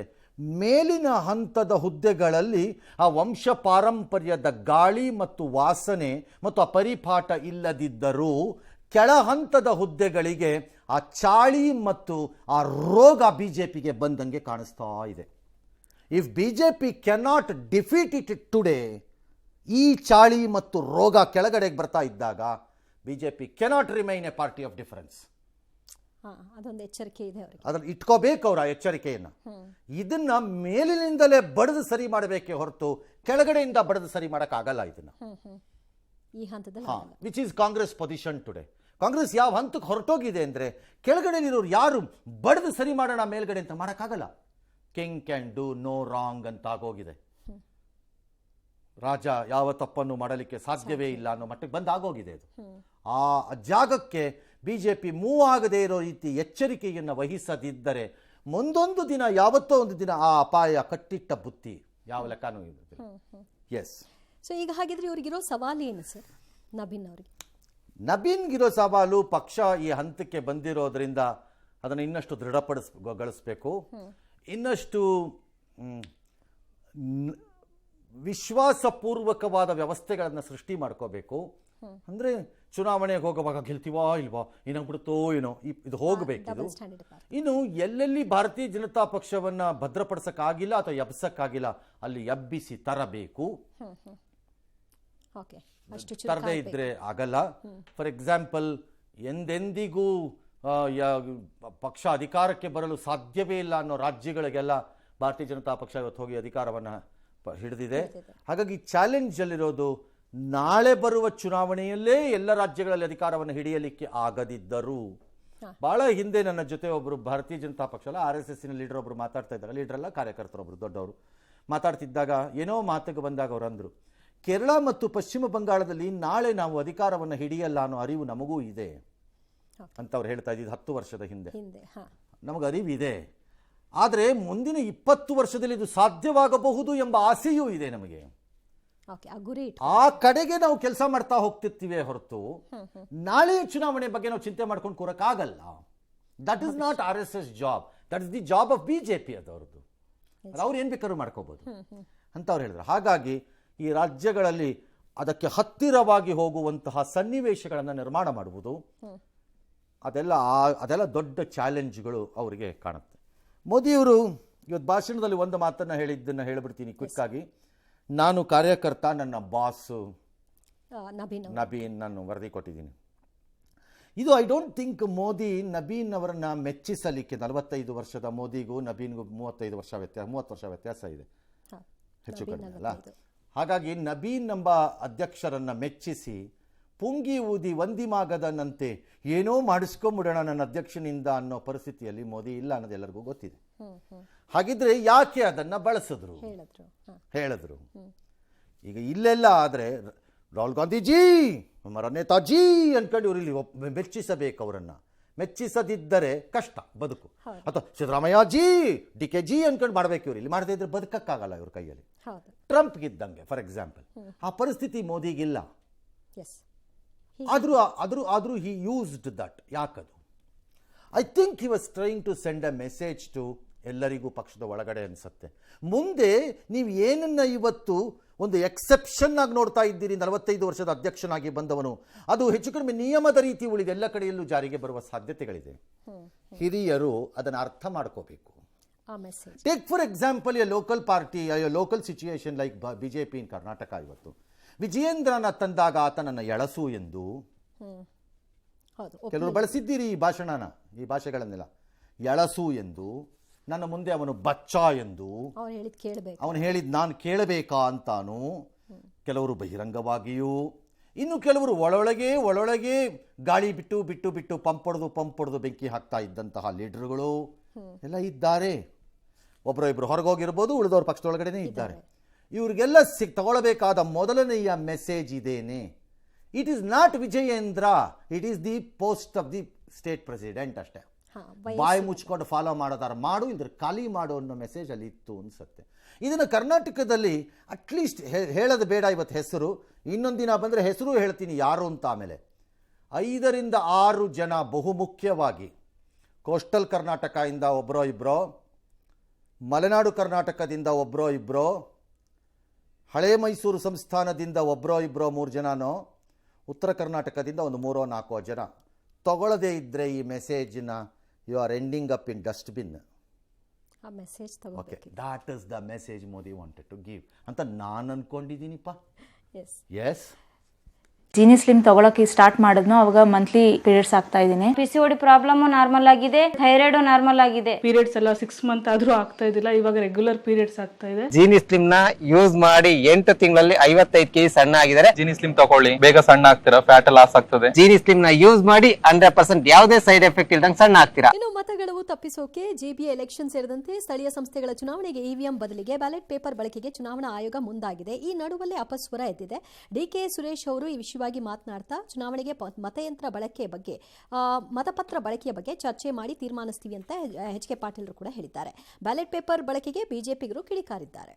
ಮೇಲಿನ ಹಂತದ ಹುದ್ದೆಗಳಲ್ಲಿ ಆ ವಂಶ ಪಾರಂಪರ್ಯದ ಗಾಳಿ ಮತ್ತು ವಾಸನೆ ಮತ್ತು ಆ ಪರಿಪಾಠ ಇಲ್ಲದಿದ್ದರೂ ಕೆಳ ಹಂತದ ಹುದ್ದೆಗಳಿಗೆ ಆ ಚಾಳಿ ಮತ್ತು ಆ ರೋಗ ಬಿಜೆಪಿಗೆ ಬಂದಂಗೆ ಕಾಣಿಸ್ತಾ ಇದೆ. If BJP cannot defeat it today, ಈ ಚಾಳಿ ಮತ್ತು ರೋಗ ಕೆಳಗಡೆಗೆ ಬರ್ತಾ ಇದ್ದಾಗ BJP cannot remain A party of difference. ಅದೊಂದು ಎಚ್ಚರಿಕೆ ಇದೆ ಅವರಿಗೆ, ಅದ್ರಲ್ಲಿ ಇಟ್ಕೋಬೇಕು ಅವರ ಎಚ್ಚರಿಕೆಯನ್ನು. ಇದನ್ನ ಮೇಲಿನಿಂದಲೇ ಬಡಿದು ಸರಿ ಮಾಡಬೇಕೇ ಹೊರತು ಕೆಳಗಡೆಯಿಂದ ಬಡಿದು ಸರಿ ಮಾಡೋಕ್ಕಾಗಲ್ಲ ಇದನ್ನ. ಈ ಹಂತದಲ್ಲಿ which is Congress position today. Congress ಯಾವ ಹಂತಕ್ಕೆ ಹೊರಟೋಗಿದೆ ಅಂದರೆ ಕೆಳಗಡೆಲಿರೋರು ಯಾರು ಬಡಿದು ಸರಿ ಮಾಡೋಣ ಮೇಲ್ಗಡೆ ಅಂತ ಮಾಡೋಕ್ಕಾಗಲ್ಲ. King can do no wrong ಅಂತ ಆಗೋಗಿದೆ. ರಾಜ ಯಾವ ತಪ್ಪನ್ನು ಮಾಡಲಿಕ್ಕೆ ಸಾಧ್ಯವೇ ಇಲ್ಲ ಅನ್ನೋ ಮಟ್ಟಕ್ಕೆ ಬಂದಾಗೋಗಿದೆ ಅದು. ಆ ಜಾಗಕ್ಕೆ ಬಿಜೆಪಿ ಮೂವ್ ಆಗದೇ ಇರೋ ರೀತಿ ಎಚ್ಚರಿಕೆಯನ್ನು ವಹಿಸದಿದ್ದರೆ ಮುಂದೊಂದು ದಿನ ಯಾವತ್ತೋ ಒಂದು ದಿನ ಆ ಅಪಾಯ ಕಟ್ಟಿಟ್ಟ ಬುತ್ತಿ ಯಾವ ಲೆಕ್ಕನೂ ಇದೆ. ಎಸ್. ಸೊ ಈಗ ಹಾಗಿದ್ರೆ ಇವರಿಗಿರೋ ಸವಾಲು ಏನು ಸರ್ ನಬೀನ್ ಅವರಿಗೆ? ನಬೀನ್ಗಿರೋ ಸವಾಲು ಪಕ್ಷ ಈ ಹಂತಕ್ಕೆ ಬಂದಿರೋದ್ರಿಂದ ಅದನ್ನು ಇನ್ನಷ್ಟು ದೃಢಪಡಿಸಬೇಕು, ಇನ್ನಷ್ಟು ವಿಶ್ವಾಸಪೂರ್ವಕವಾದ ವ್ಯವಸ್ಥೆಗಳನ್ನು ಸೃಷ್ಟಿ ಮಾಡ್ಕೋಬೇಕು. ಅಂದರೆ ಚುನಾವಣೆಗೆ ಹೋಗುವಾಗ ಗೆಲ್ತೀವಾ ಇಲ್ವಾ, ಏನಾಗ್ಬಿಡುತ್ತೋ ಏನೋ, ಇದು ಹೋಗಬೇಕಿದು. ಇನ್ನು ಎಲ್ಲೆಲ್ಲಿ ಭಾರತೀಯ ಜನತಾ ಪಕ್ಷವನ್ನು ಭದ್ರಪಡಿಸೋಕ್ಕಾಗಿಲ್ಲ ಅಥವಾ ಎಬ್ಸಕ್ಕಾಗಿಲ್ಲ ಅಲ್ಲಿ ಎಬ್ಬಿಸಿ ತರಬೇಕು. ತರದೇ ಇದ್ರೆ ಆಗಲ್ಲ. ಫಾರ್ ಎಕ್ಸಾಂಪಲ್, ಎಂದೆಂದಿಗೂ ಪಕ್ಷ ಅಧಿಕಾರಕ್ಕೆ ಬರಲು ಸಾಧ್ಯವೇ ಇಲ್ಲ ಅನ್ನೋ ರಾಜ್ಯಗಳಿಗೆಲ್ಲ ಭಾರತೀಯ ಜನತಾ ಪಕ್ಷ ಇವತ್ತು ಹೋಗಿ ಅಧಿಕಾರವನ್ನು ಹಿಡಿದಿದೆ. ಹಾಗಾಗಿ ಚಾಲೆಂಜ್ ಅಲ್ಲಿರೋದು ನಾಳೆ ಬರುವ ಚುನಾವಣೆಯಲ್ಲೇ ಎಲ್ಲ ರಾಜ್ಯಗಳಲ್ಲಿ ಅಧಿಕಾರವನ್ನು ಹಿಡಿಯಲಿಕ್ಕೆ ಆಗದಿದ್ದರೂ. ಬಹಳ ಹಿಂದೆ ನನ್ನ ಜೊತೆ ಒಬ್ಬರು ಭಾರತೀಯ ಜನತಾ ಪಕ್ಷ ಅಲ್ಲ RSS ಲೀಡರ್ ಒಬ್ರು ಮಾತಾಡ್ತಾ ಇದ್ದಾರೆ. ಲೀಡರ್ ಅಲ್ಲ, ಕಾರ್ಯಕರ್ತರೊಬ್ರು ದೊಡ್ಡವರು ಮಾತಾಡ್ತಿದ್ದಾಗ ಏನೋ ಮಾತಿಗೆ ಬಂದಾಗ ಅವರು ಅಂದರು, ಕೇರಳ ಮತ್ತು ಪಶ್ಚಿಮ ಬಂಗಾಳದಲ್ಲಿ ನಾಳೆ ನಾವು ಅಧಿಕಾರವನ್ನು ಹಿಡಿಯಲ್ಲ ಅನ್ನೋ ಅರಿವು ನಮಗೂ ಇದೆ ಅಂತ ಅವ್ರು ಹೇಳ್ತಾ ಇದ್ದಿದ್ದು 10 ವರ್ಷದ ಹಿಂದೆ. ನಮಗೆ ಅರಿವಿದೆ, ಆದರೆ ಮುಂದಿನ 20 ವರ್ಷದಲ್ಲಿ ಇದು ಸಾಧ್ಯವಾಗಬಹುದು ಎಂಬ ಆಸೆಯೂ ಇದೆ ನಮಗೆ. ಆ ಕಡೆಗೆ ನಾವು ಕೆಲಸ ಮಾಡ್ತಾ ಹೋಗ್ತಿರ್ತೀವಿ ಹೊರತು ನಾಳೆ ಚುನಾವಣೆ ಬಗ್ಗೆ ನಾವು ಚಿಂತೆ ಮಾಡ್ಕೊಂಡು ಕೂರಕ್ಕಾಗಲ್ಲ. That is not RSS job, that is the job of BJP. ಅದವ್ರದ್ದು ಅವ್ರು ಏನ್ ಬೇಕಾದ್ರೂ ಮಾಡ್ಕೋಬಹುದು ಅಂತ ಅವ್ರು ಹೇಳಿದ್ರು. ಹಾಗಾಗಿ ಈ ರಾಜ್ಯಗಳಲ್ಲಿ ಅದಕ್ಕೆ ಹತ್ತಿರವಾಗಿ ಹೋಗುವಂತಹ ಸನ್ನಿವೇಶಗಳನ್ನು ನಿರ್ಮಾಣ ಮಾಡುವುದು ಅದೆಲ್ಲ ದೊಡ್ಡ ಚಾಲೆಂಜ್ಗಳು ಅವರಿಗೆ ಕಾಣುತ್ತೆ. ಮೋದಿಯವರು ಇವತ್ತು ಭಾಷಣದಲ್ಲಿ ಒಂದು ಮಾತನ್ನು ಹೇಳಿದ್ದನ್ನು ಹೇಳಿಬಿಡ್ತೀನಿ ಕ್ವಿಕ್ ಆಗಿ. ನಾನು ಕಾರ್ಯಕರ್ತ, ನನ್ನ ಬಾಸ್ ನಬೀನ್, ನಾನು ವರದಿ ಕೊಟ್ಟಿದ್ದೀನಿ. ಇದು I don't think Modi Nabin ಅವರನ್ನ ಮೆಚ್ಚಿಸಲಿಕ್ಕೆ, 45 ವರ್ಷದ ಮೋದಿಗೂ ನಬೀನ್ಗೂ 30 ವರ್ಷ ವ್ಯತ್ಯಾಸ ಇದೆ, ಹೆಚ್ಚು ಕಡಿಮೆ ಅಲ್ಲ. ಹಾಗಾಗಿ ನಬೀನ್ ಎಂಬ ಅಧ್ಯಕ್ಷರನ್ನ ಮೆಚ್ಚಿಸಿ ಪುಂಗಿ ಊದಿ ವಂದಿಮಾಗದನಂತೆ ಏನೋ ಮಾಡಿಸ್ಕೊಂಬಿಡೋಣ ನನ್ನ ಅಧ್ಯಕ್ಷನಿಂದ ಅನ್ನೋ ಪರಿಸ್ಥಿತಿಯಲ್ಲಿ ಮೋದಿ ಇಲ್ಲ ಅನ್ನೋದು ಎಲ್ಲರಿಗೂ ಗೊತ್ತಿದೆ. ಹಾಗಿದ್ರೆ ಯಾಕೆ ಅದನ್ನ ಬಳಸಿದ್ರು ಹೇಳಿದ್ರು. ಈಗ ಇಲ್ಲೆಲ್ಲ ಆದ್ರೆ ರಾಹುಲ್ ಗಾಂಧೀಜಿ ಹಮಾರ ನೇತಾಜಿ ಅನ್ಕೊಂಡು ಇವ್ರು ಇಲ್ಲಿ ಮೆಚ್ಚಿಸಬೇಕು. ಅವರನ್ನ ಮೆಚ್ಚಿಸದಿದ್ದರೆ ಕಷ್ಟ ಬದುಕು. ಅಥವಾ ಸಿದ್ದರಾಮಯ್ಯಜಿ DKಜಿ ಅನ್ಕೊಂಡು ಮಾಡ್ಬೇಕು. ಇವ್ರು ಇಲ್ಲಿ ಮಾಡದೇ ಇದ್ರೆ ಬದುಕಕ್ಕಾಗಲ್ಲ ಇವ್ರ ಕೈಯಲ್ಲಿ. ಟ್ರಂಪ್ ಗಿದ್ದಂಗೆ ಫಾರ್ ಎಕ್ಸಾಂಪಲ್. ಆ ಪರಿಸ್ಥಿತಿ ಮೋದಿಗಿಲ್ಲ. ಆದ್ರೂ ಹಿ ಯೂಸ್ಡ್ ದಟ್. ಯಾಕದು? I think he was trying to send a message to ಎಲ್ಲರಿಗೂ ಪಕ್ಷದ ಒಳಗಡೆ ಅನಿಸುತ್ತೆ. ಮುಂದೆ ನೀವು ಏನನ್ನ ಇವತ್ತು ಒಂದು ಎಕ್ಸೆಪ್ಷನ್ ಆಗಿ ನೋಡ್ತಾ ಇದ್ದೀರಿ, 45 ವರ್ಷದ ಅಧ್ಯಕ್ಷನಾಗಿ ಬಂದವನು, ಅದು ಹೆಚ್ಚು ಕಡಿಮೆ ನಿಯಮದ ರೀತಿ ಉಳಿದ ಎಲ್ಲ ಕಡೆಯಲ್ಲೂ ಜಾರಿಗೆ ಬರುವ ಸಾಧ್ಯತೆಗಳಿದೆ. ಹಿರಿಯರು ಅದನ್ನು ಅರ್ಥ ಮಾಡ್ಕೋಬೇಕು. Take for example a local party, a local situation like BJP in Karnataka. ಇವತ್ತು ವಿಜಯೇಂದ್ರನ ತಂದಾಗ ಆತನನ್ನ ಎಳಸು ಎಂದು ಕೆಲವರು ಬಳಸಿದ್ದೀರಿ ಈ ಭಾಷೆಗಳನ್ನೆಲ್ಲ. ಎಳಸು ಎಂದು, ನನ್ನ ಮುಂದೆ ಅವನು ಬಚ್ಚ ಎಂದು, ಅವನು ಹೇಳಿದ್ ನಾನು ಕೇಳಬೇಕಾ ಅಂತಾನು ಕೆಲವರು ಬಹಿರಂಗವಾಗಿಯೂ, ಇನ್ನು ಕೆಲವರು ಒಳೊಳಗೆ ಗಾಳಿ ಬಿಟ್ಟು ಪಂಪ್ ಹೊಡೆದು ಬೆಂಕಿ ಹಾಕ್ತಾ ಇದ್ದಂತಹ ಲೀಡರ್ಗಳು ಎಲ್ಲ ಇದ್ದಾರೆ. ಒಬ್ಬರು ಹೊರಗೋಗಿರ್ಬೋದು, ಉಳಿದವ್ರ ಪಕ್ಷದೊಳಗಡೆನೇ ಇದ್ದಾರೆ. ಇವ್ರಿಗೆಲ್ಲ ತಗೊಳ್ಬೇಕಾದ ಮೊದಲನೆಯ ಮೆಸೇಜ್ ಇದೇನೆ. It is not Vijayendra, it is the post of the state president ಅಷ್ಟೇ. ಬಾಯಿ ಮುಚ್ಕೊಂಡು ಫಾಲೋ ಮಾಡೋದಾರ ಮಾಡು, ಇದ್ರ ಖಾಲಿ ಮಾಡು ಅನ್ನೋ ಮೆಸೇಜ್ ಅಲ್ಲಿ ಇತ್ತು ಅನ್ಸುತ್ತೆ. ಇದನ್ನು ಕರ್ನಾಟಕದಲ್ಲಿ ಅಟ್ಲೀಸ್ಟ್ ಹೇಳೋದು ಬೇಡ ಇವತ್ತು ಹೆಸರು, ಇನ್ನೊಂದು ದಿನ ಬಂದರೆ ಹೆಸರು ಹೇಳ್ತೀನಿ ಯಾರು ಅಂತ. ಆಮೇಲೆ 5 ರಿಂದ 6 ಜನ ಬಹುಮುಖ್ಯವಾಗಿ ಕೋಸ್ಟಲ್ ಕರ್ನಾಟಕ ಇಂದ ಒಬ್ಬರೋ ಇಬ್ಬರೋ, ಮಲೆನಾಡು ಕರ್ನಾಟಕದಿಂದ ಒಬ್ಬರೋ ಇಬ್ಬರೋ, ಹಳೆ ಮೈಸೂರು ಸಂಸ್ಥಾನದಿಂದ ಒಬ್ಬರೋ ಇಬ್ಬರೋ 3 ಜನನೋ, ಉತ್ತರ ಕರ್ನಾಟಕದಿಂದ ಒಂದು 3-4 ಜನ ತಗೊಳ್ಳದೇ ಇದ್ದರೆ ಈ ಮೆಸೇಜ್ನ you are ending up in dustbin. ಆ ಮೆಸೇಜ್ ಓಕೆ, ತಗೋಬೇಕು. That is the message Modi wanted to give ಅಂತ ನಾನು ಅನ್ಕೊಂಡಿದ್ದೀನಿಪ್ಪ. ಎಸ್. ಎಸ್, ಜೀನಿ ಸ್ಲಿಮ್ ತಗೊಳಕ್ಕೆ ಸ್ಟಾರ್ಟ್ ಮಾಡಿದ್ನೋ ಅವಾಗ ಮಂತ್ಲಿ ಪೀರಿಯಡ್ಸ್ ಆಗ್ತಾ ಇದ್ದೀನಿ. PCOD ಪ್ರಾಬ್ಲಮ್ ನಾರ್ಮಲ್ ಆಗಿದೆ, ಥೈರಾಯ್ಡ್ ನಾರ್ಮಲ್ ಆಗಿದೆ. ಪೀರಿಯಡ್ಸ್ ಎಲ್ಲ 6 ಮಂತ್ ಆದ್ರೂ ಆಗ್ತಾ ಇದ್ದಿಲ್ಲ, ಇವಾಗ ರೆಗ್ಯುಲರ್ ಪೀರಿಯಡ್ಸ್ ಆಗ್ತಾ ಇದೆ. ಜೀನಿ ಸ್ಲಿಮ್ ನ ಯೂಸ್ ಮಾಡಿ 8 ತಿಂಗಳಲ್ಲಿ 55 kg ಸಣ್ಣ ಆಗಿದ್ದಾರೆ. ಜೀನಿ ಸ್ಲಿಮ್ ತಗೊಳ್ಳಿ, ಬೇಗ ಸಣ್ಣ ಆಗ್ತೀರಾ, ಫ್ಯಾಟ್ ಲಾಸ್ ಆಗ್ತದೆ. ಜೀನಿ ಸ್ಲಿಮ್ ನ ಯೂಸ್ ಮಾಡಿ 100% ಯಾವುದೇ ಸೈಡ್ ಎಫೆಕ್ಟ್ ಇಲ್ದಂಗೆ ಸಣ್ಣ ಆಗ್ತೀರಾ. ಇನ್ನು ಮತಗಳವು ತಪ್ಪಿಸೋಕೆ ಜೆಬಿಎ ಎಲೆಕ್ಷನ್ ಸೇರಿದಂತೆ ಸ್ಥಳೀಯ ಸಂಸ್ಥೆಗಳ ಚುನಾವಣೆಗೆ ಇವಿಎಂ ಬದಲಿಗೆ ಬ್ಯಾಲೆಟ್ ಪೇಪರ್ ಬಳಕೆಗೆ ಚುನಾವಣಾ ಆಯೋಗ ಮುಂದಾಗಿದೆ. ಈ ನಡುವಲ್ಲೇ ಅಪಸ್ವರ ಎದ್ದಿದೆ. ಡಿಕೆ ಸುರೇಶ್ ಅವರು ಈ ವಿಷಯವಾಗಿ ಮಾತನಾಡ್ತಾ ಚುನಾವಣೆಗೆ ಮತಯಂತ್ರ ಬಳಕೆ ಬಗ್ಗೆ, ಮತಪತ್ರ ಬಳಕೆಯ ಬಗ್ಗೆ ಚರ್ಚೆ ಮಾಡಿ ತೀರ್ಮಾನಿಸ್ತೀವಿ ಅಂತ HK ಪಾಟೀಲ್ರು ಕೂಡ ಹೇಳಿದ್ದಾರೆ. ಬ್ಯಾಲೆಟ್ ಪೇಪರ್ ಬಳಕೆಗೆ ಬಿಜೆಪಿಗರು ಕಿಡಿಕಾರಿದ್ದಾರೆ.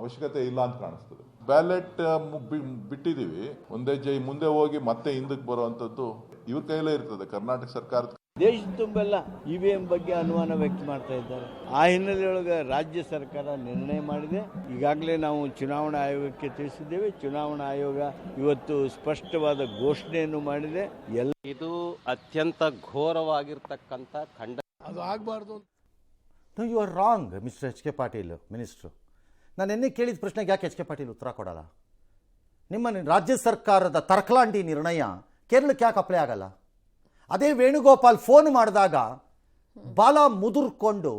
ಅವಶ್ಯಕತೆ ಇಲ್ಲ ಅಂತ ಕಾಣಿಸ್ತದೆ. ಬ್ಯಾಲೆಟ್ ಬಿಟ್ಟಿದೀವಿ, ಒಂದೇ ಮುಂದೆ ಹೋಗಿ ಮತ್ತೆ ಹಿಂದಕ್ಕೆ ಬರುವಂತದ್ದು ಇವ್ರ ಕೈಲೇ ಇರ್ತದೆ. ಕರ್ನಾಟಕ ಸರ್ಕಾರದ ದೇಶದ ತುಂಬೆಲ್ಲ ಇವಿಎಂ ಬಗ್ಗೆ ಅನುಮಾನ ವ್ಯಕ್ತ ಮಾಡ್ತಾ ಇದ್ದಾರೆ. ಆ ಹಿನ್ನೆಲೆಯೊಳಗೆ ರಾಜ್ಯ ಸರ್ಕಾರ ನಿರ್ಣಯ ಮಾಡಿದೆ. ಈಗಾಗಲೇ ನಾವು ಚುನಾವಣಾ ಆಯೋಗಕ್ಕೆ ತಿಳಿಸಿದ್ದೇವೆ. ಚುನಾವಣಾ ಆಯೋಗ ಇವತ್ತು ಸ್ಪಷ್ಟವಾದ ಘೋಷಣೆಯನ್ನು ಮಾಡಿದೆ. ಇದು ಅತ್ಯಂತ ಘೋರವಾಗಿರ್ತಕ್ಕಂಥ ಖಂಡ. ಅದು ಆಗಬಾರ್ದು. No, you are wrong mister HK Patil minister. ನಾನು ಎನ್ನೇ ಕೇಳಿದ ಪ್ರಶ್ನೆಗೆ ಯಾಕೆ HK ಪಾಟೀಲ್ ಉತ್ತರ ಕೊಡಲ್ಲ? ನಿಮ್ಮ ರಾಜ್ಯ ಸರ್ಕಾರದ ತರ್ಕಲಾಂಡಿ ನಿರ್ಣಯ ಕೇರಳಕ್ಕೆ ಯಾಕೆ ಅಪ್ಲೈ ಆಗಲ್ಲ? ಅದೇ ವೇಣುಗೋಪಾಲ್ ಫೋನ್ ಮಾಡಿದಾಗ ಬಾಲ ಮುದುರ್ಕೊಂಡು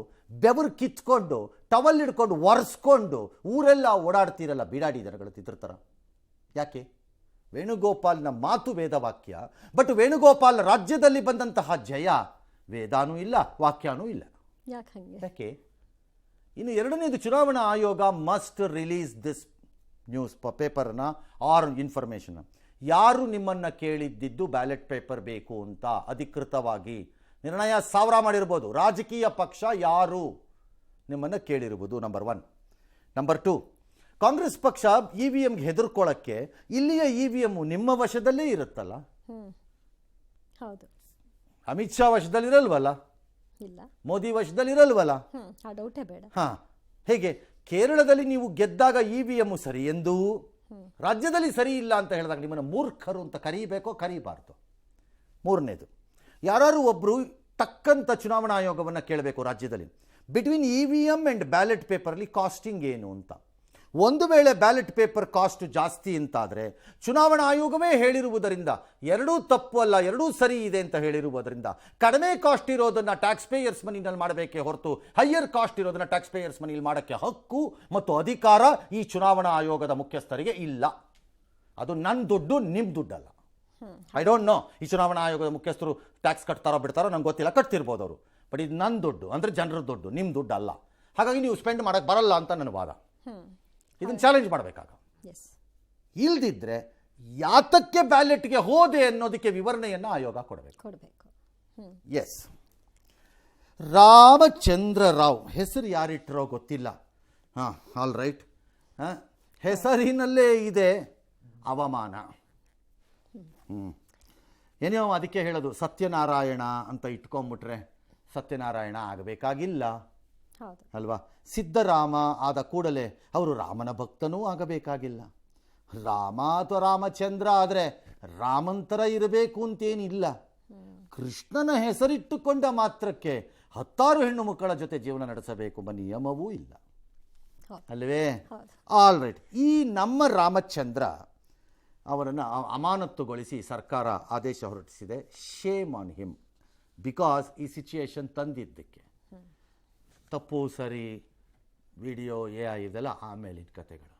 ಬೆವರು ಕಿತ್ಕೊಂಡು ಟವಲ್ ಹಿಡ್ಕೊಂಡು ಒರೆಸ್ಕೊಂಡು ಊರೆಲ್ಲ ಓಡಾಡ್ತೀರಲ್ಲ ಬಿಡಾಡಿ ಜನಗಳು ತಿರ್ತರ. ಯಾಕೆ? ವೇಣುಗೋಪಾಲ್ನ ಮಾತು ವೇದವಾಕ್ಯ, ಬಟ್ ವೇಣುಗೋಪಾಲ್ ರಾಜ್ಯದಲ್ಲಿ ಬಂದಂತಹ ಜಯ ವೇದಾನೂ ಇಲ್ಲ, ವಾಕ್ಯನೂ ಇಲ್ಲ. ಯಾಕೆ? ಇನ್ನು ಎರಡನೇದು, ಚುನಾವಣಾ ಆಯೋಗ ಮಸ್ಟ್ ರಿಲೀಸ್ ದಿಸ್ ನ್ಯೂಸ್ ಪೇಪರ್ನ ಆರ್ ಇನ್ಫಾರ್ಮೇಷನ್. ಯಾರು ನಿಮ್ಮನ್ನು ಕೇಳಿದ್ದಿದ್ದು ಬ್ಯಾಲೆಟ್ ಪೇಪರ್ ಬೇಕು ಅಂತ ಅಧಿಕೃತವಾಗಿ ನಿರ್ಣಯ 1000 ಮಾಡಿರ್ಬೋದು. ರಾಜಕೀಯ ಪಕ್ಷ ಯಾರು ನಿಮ್ಮನ್ನು ಕೇಳಿರ್ಬೋದು, ನಂಬರ್ 1. ನಂಬರ್ 2, ಕಾಂಗ್ರೆಸ್ ಪಕ್ಷ EVMಗೆ ಹೆದರ್ಕೊಳ್ಳೋಕ್ಕೆ ಇಲ್ಲಿಯ EVM ನಿಮ್ಮ ವಶದಲ್ಲೇ ಇರುತ್ತಲ್ಲ. ಹೌದು. ಅಮಿತ್ ಶಾ ವಶದಲ್ಲಿರಲ್ವಲ್ಲ, ಇಲ್ಲ. ಮೋದಿ ವಶದಲ್ಲಿರಲ್ವಲ್ಲ. ಆ ಡೌಟೇ ಬೇಡ. ಹಾಂ, ಹೇಗೆ ಕೇರಳದಲ್ಲಿ ನೀವು ಗೆದ್ದಾಗ EVM ಸರಿ ಎಂದು ರಾಜ್ಯದಲ್ಲಿ ಸರಿ ಇಲ್ಲ ಅಂತ ಹೇಳಿದಾಗ ನಿಮ್ಮನ್ನು ಮೂರ್ಖರು ಅಂತ ಕರೀಬೇಕೋ ಕರೀಬಾರ್ದು? ಮೂರನೇದು, ಯಾರು ಒಬ್ಬರು ತಕ್ಕಂಥ ಚುನಾವಣಾ ಆಯೋಗವನ್ನು ಕೇಳಬೇಕು ರಾಜ್ಯದಲ್ಲಿ, ಬಿಟ್ವೀನ್ EVM ಆ್ಯಂಡ್ ಬ್ಯಾಲೆಟ್ ಪೇಪರ್ಲಿ ಕಾಸ್ಟಿಂಗ್ ಏನು ಅಂತ. ಒಂದು ವೇಳೆ ಬ್ಯಾಲೆಟ್ ಪೇಪರ್ ಕಾಸ್ಟ್ ಜಾಸ್ತಿ ಅಂತಾದರೆ ಚುನಾವಣಾ ಆಯೋಗವೇ ಹೇಳಿರುವುದರಿಂದ ಎರಡೂ ತಪ್ಪು ಅಲ್ಲ, ಎರಡೂ ಸರಿ ಇದೆ ಅಂತ ಹೇಳಿರುವುದರಿಂದ ಕಡಿಮೆ ಕಾಸ್ಟ್ ಇರೋದನ್ನು ಟ್ಯಾಕ್ಸ್ ಪೇಯರ್ಸ್ ಮನಿನಲ್ಲಿ ಮಾಡಬೇಕೇ ಹೊರತು ಹೈಯರ್ ಕಾಸ್ಟ್ ಇರೋದನ್ನು ಟ್ಯಾಕ್ಸ್ ಪೇಯರ್ಸ್ ಮನಿಯಲ್ಲಿ ಮಾಡೋಕ್ಕೆ ಹಕ್ಕು ಮತ್ತು ಅಧಿಕಾರ ಈ ಚುನಾವಣಾ ಆಯೋಗದ ಮುಖ್ಯಸ್ಥರಿಗೆ ಇಲ್ಲ. ಅದು ನನ್ನ ದುಡ್ಡು, ನಿಮ್ಮ ದುಡ್ಡಲ್ಲ. ಐ ಡೋಂಟ್ ನೋ ಈ ಚುನಾವಣಾ ಆಯೋಗದ ಮುಖ್ಯಸ್ಥರು ಟ್ಯಾಕ್ಸ್ ಕಟ್ತಾರೋ ಬಿಡ್ತಾರೋ ನಂಗೆ ಗೊತ್ತಿಲ್ಲ, ಕಟ್ತಿರ್ಬೋದು ಅವರು, ಬಟ್ ಇದು ನನ್ನ ದುಡ್ಡು ಅಂದರೆ ಜನರ ದುಡ್ಡು, ನಿಮ್ಮ ದುಡ್ಡು ಅಲ್ಲ. ಹಾಗಾಗಿ ನೀವು ಸ್ಪೆಂಡ್ ಮಾಡೋಕ್ಕೆ ಬರಲ್ಲ ಅಂತ ನನ್ನ ವಾದ. ಇದನ್ನು ಚಾಲೆಂಜ್ ಮಾಡಬೇಕಾಗ. ಇಲ್ದಿದ್ರೆ ಯಾತಕ್ಕೆ ಬ್ಯಾಲೆಟ್ಗೆ ಹೋದೆ ಅನ್ನೋದಕ್ಕೆ ವಿವರಣೆಯನ್ನು ಆಯೋಗ ಕೊಡಬೇಕು. ಎಸ್, ರಾಮಚಂದ್ರ ರಾವ್ ಹೆಸರು ಯಾರಿಟ್ಟರೋ ಗೊತ್ತಿಲ್ಲ. ಹಾಂ, ಆಲ್ ರೈಟ್. ಹೆಸರಿನಲ್ಲೇ ಇದೆ ಅವಮಾನ. ಏನೋ ಅದಕ್ಕೆ ಹೇಳೋದು ಸತ್ಯನಾರಾಯಣ ಅಂತ ಇಟ್ಕೊಂಡ್ಬಿಟ್ರೆ ಸತ್ಯನಾರಾಯಣ ಆಗಬೇಕಾಗಿಲ್ಲ ಅಲ್ವಾ? ಸಿದ್ದರಾಮ ಆದ ಕೂಡಲೇ ಅವರು ರಾಮನ ಭಕ್ತನೂ ಆಗಬೇಕಾಗಿಲ್ಲ. ರಾಮ ಅಥವಾ ರಾಮಚಂದ್ರ ಆದರೆ ರಾಮಂತರ ಇರಬೇಕು ಅಂತೇನಿಲ್ಲ. ಕೃಷ್ಣನ ಹೆಸರಿಟ್ಟುಕೊಂಡ ಮಾತ್ರಕ್ಕೆ 10 ಹೆಣ್ಣು ಮಕ್ಕಳ ಜೊತೆ ಜೀವನ ನಡೆಸಬೇಕು ಎಂಬ ನಿಯಮವೂ ಇಲ್ಲ ಅಲ್ವೇ? All right. ಈ ನಮ್ಮ ರಾಮಚಂದ್ರ ಅವರನ್ನು ಅಮಾನತುಗೊಳಿಸಿ ಸರ್ಕಾರ ಆದೇಶ ಹೊರಡಿಸಿದೆ. ಶೇಮ್ ಆನ್ ಹಿಮ್, ಬಿಕಾಸ್ ಈ ಸಿಚುಯೇಷನ್ ತಂದಿದ್ದಕ್ಕೆ. ತಪ್ಪು ಸರಿ ವಿಡಿಯೋ ಇದೆಲ್ಲ ಆಮೇಲಿನ ಕತೆಗಳು.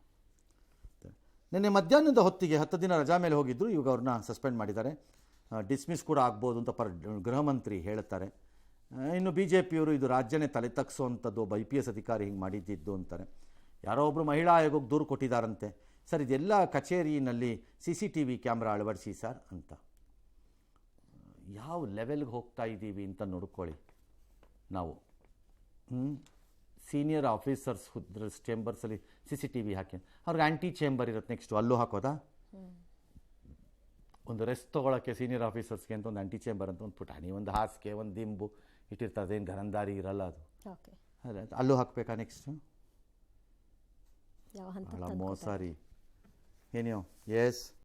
ನಿನ್ನೆ ಮಧ್ಯಾಹ್ನದ ಹೊತ್ತಿಗೆ 10 ದಿನ ರಜಾ ಮೇಲೆ ಹೋಗಿದ್ದರು. ಇವಾಗ ಅವ್ರನ್ನ ಸಸ್ಪೆಂಡ್ ಮಾಡಿದ್ದಾರೆ. ಡಿಸ್ಮಿಸ್ ಕೂಡ ಆಗ್ಬೋದು ಅಂತ ಗೃಹ ಮಂತ್ರಿ ಹೇಳ್ತಾರೆ. ಇನ್ನು BJPಯವರು ಇದು ರಾಜ್ಯನೇ ತಲೆ ತಗ್ಸೋವಂಥದ್ದು, ಒಬ್ಬ IPS ಅಧಿಕಾರಿ ಹಿಂಗೆ ಮಾಡಿದ್ದಿದ್ದು ಅಂತಾರೆ. ಯಾರೋ ಒಬ್ಬರು ಮಹಿಳಾ ಆಯೋಗಕ್ಕೆ ದೂರು ಕೊಟ್ಟಿದ್ದಾರಂತೆ. ಸರ್, ಇದೆಲ್ಲ ಕಚೇರಿಯಲ್ಲಿ CCTV ಕ್ಯಾಮ್ರಾ ಅಳವಡಿಸಿ ಸರ್ ಅಂತ. ಯಾವ ಲೆವೆಲ್ಗೆ ಹೋಗ್ತಾ ಇದ್ದೀವಿ ಅಂತ ನೋಡ್ಕೊಳ್ಳಿ ನಾವು. ಸೀನಿಯರ್ ಆಫೀಸರ್ಸ್ ಚೇಂಬರ್ಸಲ್ಲಿ CCTV ಹಾಕಿ ಅವ್ರಿಗೆ ಆ್ಯಂಟಿ ಚೇಂಬರ್ ಇರುತ್ತೆ, ನೆಕ್ಸ್ಟು ಅಲ್ಲೂ ಹಾಕೋದಾ? ಒಂದು ರೆಸ್ಟ್ ತೊಗೊಳಕ್ಕೆ ಸೀನಿಯರ್ ಆಫೀಸರ್ಸ್ಗೆ ಅಂತ ಒಂದು ಆ್ಯಂಟಿ ಚೇಂಬರ್ ಅಂತ ಒಂದು ಪುಟಾಣಿ, ಒಂದು ಹಾಸಿಗೆ, ಒಂದು ದಿಂಬು ಇಟ್ಟಿರ್ತಾರೆ, ಅದೇನು ಗರಂದಾರಿ ಇರಲ್ಲ ಅದು. ಓಕೆ, ಅದೇ ಅಲ್ಲೂ ಹಾಕಬೇಕಾ ನೆಕ್ಸ್ಟು? ಯಾವ ಹಂತ ಭಾಳ ಮೋಸ ರೀ. ಏನು ಎಸ್